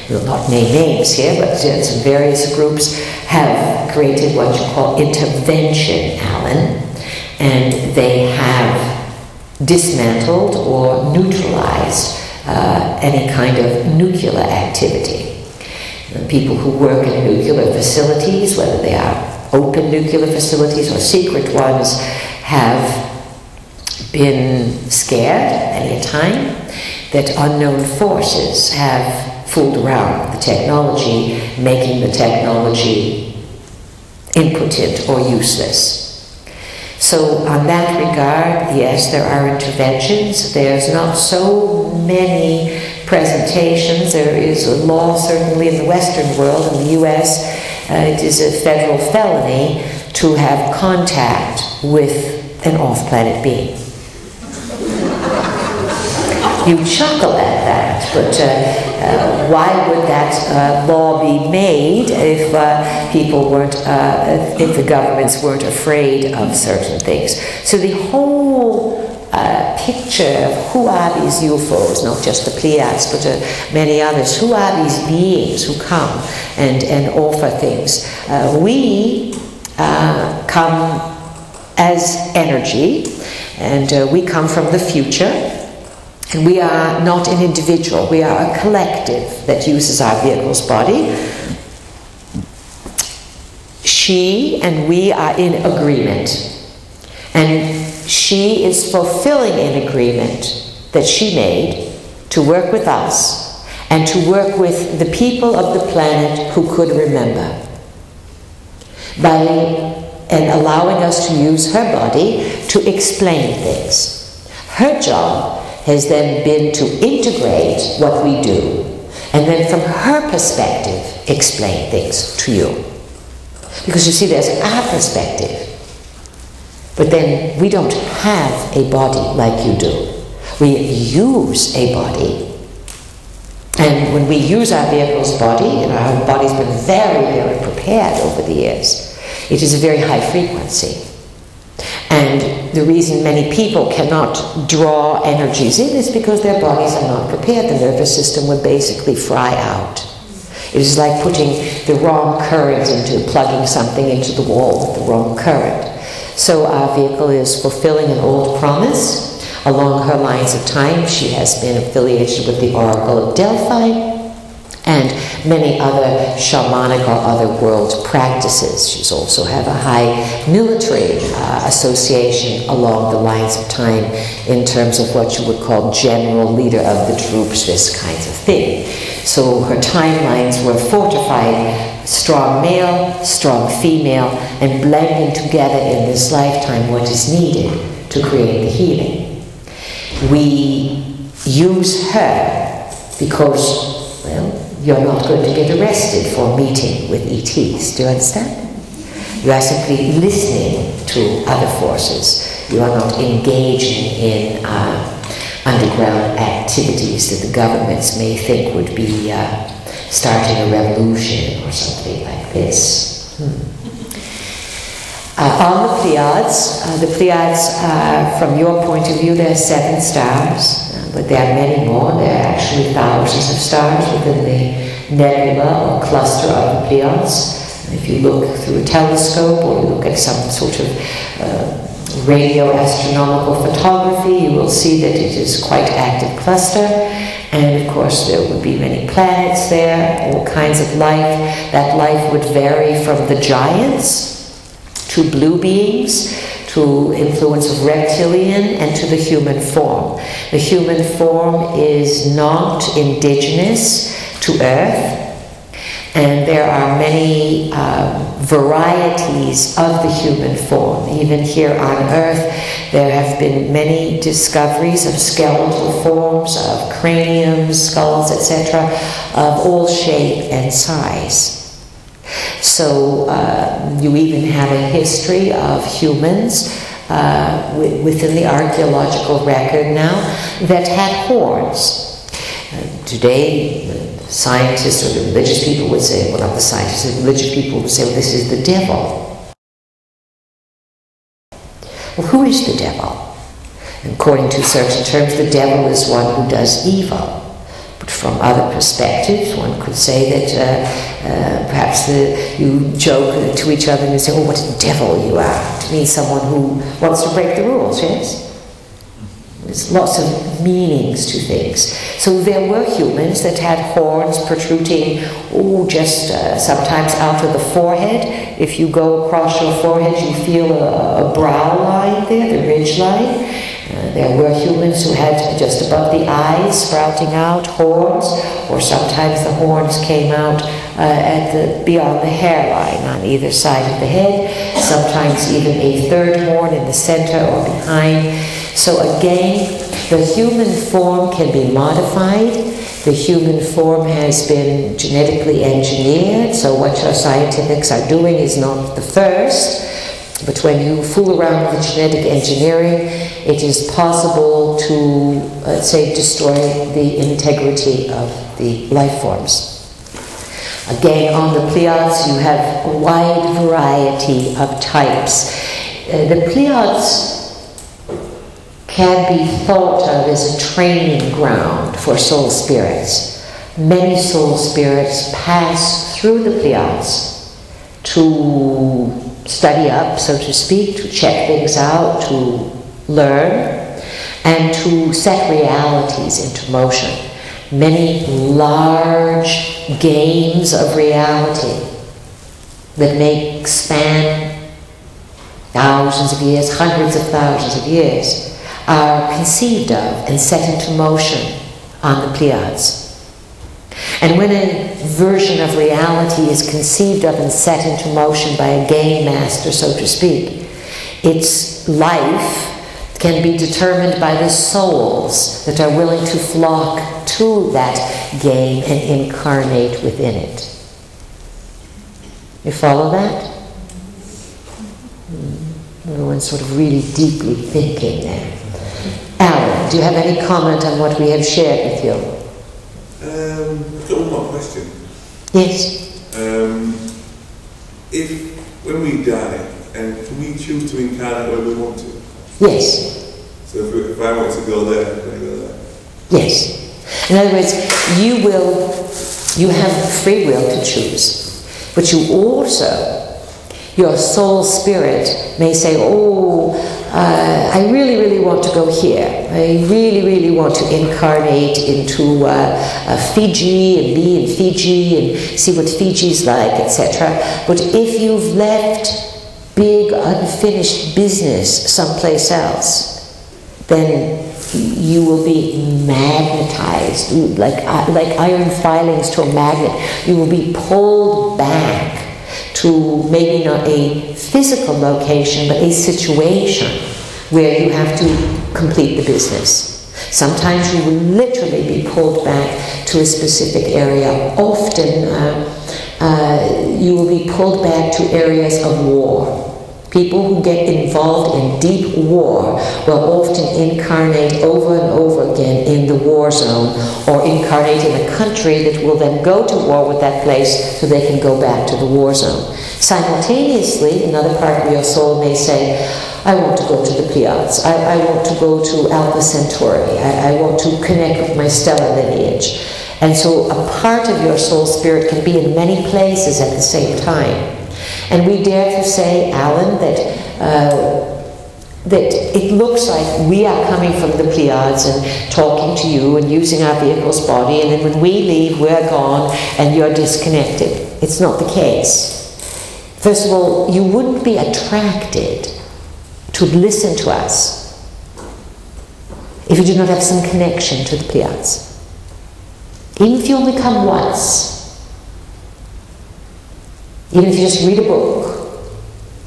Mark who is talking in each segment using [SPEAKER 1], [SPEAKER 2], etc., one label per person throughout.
[SPEAKER 1] we'll not name names here, but some various groups have created what you call intervention, Alan, and they have dismantled or neutralized any kind of nuclear activity. The people who work in nuclear facilities, whether they are open nuclear facilities or secret ones, have been scared many a time that unknown forces have fooled around the technology, making the technology impotent or useless. So on that regard, yes, there are interventions. There's not so many presentations. There is a law, certainly in the Western world, in the US, it is a federal felony to have contact with an off-planet being. You chuckle at that, but why would that law be made if people weren't, if the governments weren't afraid of certain things? So the whole picture of who are these UFOs, not just the Pleiades, but many others, who are these beings who come and offer things? We come as energy, and we come from the future. And we are not an individual, we are a collective that uses our vehicle's body. She and we are in agreement. And she is fulfilling an agreement that she made to work with us and to work with the people of the planet who could remember. And allowing us to use her body to explain things. Her job has then been to integrate what we do, and then from her perspective, explain things to you. Because you see, there's our perspective, but then we don't have a body like you do. We use a body, and when we use our vehicle's body, and our body's been very, very prepared over the years, it is a very high frequency. And the reason many people cannot draw energies in is because their bodies are not prepared. The nervous system would basically fry out. It is like putting the wrong current into, plugging something into the wall with the wrong current. So our vehicle is fulfilling an old promise. Along her lines of time, she has been affiliated with the Oracle of Delphi and many other shamanic or other world practices. She's also have a high military association along the lines of time in terms of what you would call general leader of the troops, this kind of thing. So her timelines were fortified, strong male, strong female, and blending together in this lifetime what is needed to create the healing. We use her because, well, you're not going to get arrested for meeting with ETs. Do you understand? You are simply listening to other forces. You are not engaging in underground activities that the governments may think would be starting a revolution or something like this. On the Pleiades are, from your point of view, there are 7 stars. But there are many more. There are actually thousands of stars within the nebula or cluster of the Pleiades. If you look through a telescope or you look at some sort of radio astronomical photography, you will see that it is quite active cluster. And of course there would be many planets there, all kinds of life. That life would vary from the giants to blue beings, to influence of reptilian, and to the human form. The human form is not indigenous to Earth, and there are many varieties of the human form. Even here on Earth, there have been many discoveries of skeletal forms, of craniums, skulls, etc., of all shape and size. So you even have a history of humans within the archaeological record now that had horns. Today, scientists or the religious people would say, well, not the scientists, the religious people would say, well, this is the devil. Well, who is the devil? According to certain terms, the devil is one who does evil. But From other perspectives, one could say that perhaps you joke to each other and you say, oh, what a devil you are. To mean someone who wants to break the rules, yes? There's lots of meanings to things. So there were humans that had horns protruding, just sometimes out of the forehead. If you go across your forehead, you feel a brow line there, the ridge line. There were humans who had just above the eyes sprouting out horns, or sometimes the horns came out beyond the hairline on either side of the head, sometimes even a third horn in the center or behind. So again, the human form can be modified. The human form has been genetically engineered, so what your scientifics are doing is not the first. But when you fool around with genetic engineering, it is possible to, let's say, destroy the integrity of the life forms. Again, on the Pleiades, you have a wide variety of types. The Pleiades can be thought of as a training ground for soul spirits. Many soul spirits pass through the Pleiades to study up, so to speak, to check things out, to learn, and to set realities into motion. Many large games of reality that may span thousands of years, hundreds of thousands of years, are conceived of and set into motion on the Pleiades. And when a version of reality is conceived of and set into motion by a game master, so to speak, its life can be determined by the souls that are willing to flock to that game and incarnate within it. You follow that? Everyone's sort of really deeply thinking there. Alan, do you have any comment on what we have shared with you?
[SPEAKER 2] I've got one more question.
[SPEAKER 1] Yes.
[SPEAKER 2] When we die, can we choose to incarnate where we want to?
[SPEAKER 1] Yes.
[SPEAKER 2] So if I want to go there, can I go there?
[SPEAKER 1] Yes. In other words, you have free will to choose. But you also, your soul spirit may say, I really, really want to go here. I really, really want to incarnate into Fiji and be in Fiji and see what Fiji's like, etc. But if you've left big unfinished business someplace else, then you will be magnetized, like iron filings to a magnet. You will be pulled back to maybe not a physical location, but a situation where you have to complete the business. Sometimes you will literally be pulled back to a specific area. Often you will be pulled back to areas of war. People who get involved in deep war will often incarnate over and over again in the war zone, or incarnate in a country that will then go to war with that place so they can go back to the war zone. Simultaneously, another part of your soul may say, I want to go to the Pleiades, I want to go to Alpha Centauri, I want to connect with my stellar lineage. And so a part of your soul spirit can be in many places at the same time. And we dare to say, Alan, that it looks like we are coming from the Pleiades and talking to you and using our vehicle's body, and then when we leave, we're gone and you're disconnected. It's not the case. First of all, you wouldn't be attracted to listen to us if you did not have some connection to the Pleiades. Even if you only come once, even if you just read a book,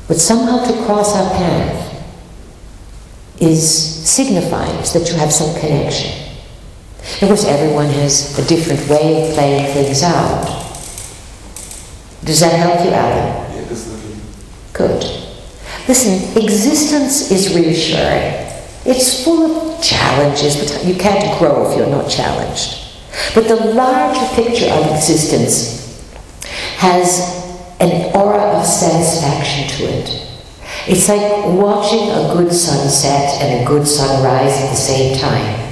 [SPEAKER 1] but somehow to cross our path signifies that you have some connection. Of course, everyone has a different way of playing things out. Does that help you, Alan?
[SPEAKER 2] Yeah, definitely.
[SPEAKER 1] Good. Listen, existence is reassuring. It's full of challenges, but you can't grow if you're not challenged. But the larger picture of existence has an aura of satisfaction to it. It's like watching a good sunset and a good sunrise at the same time.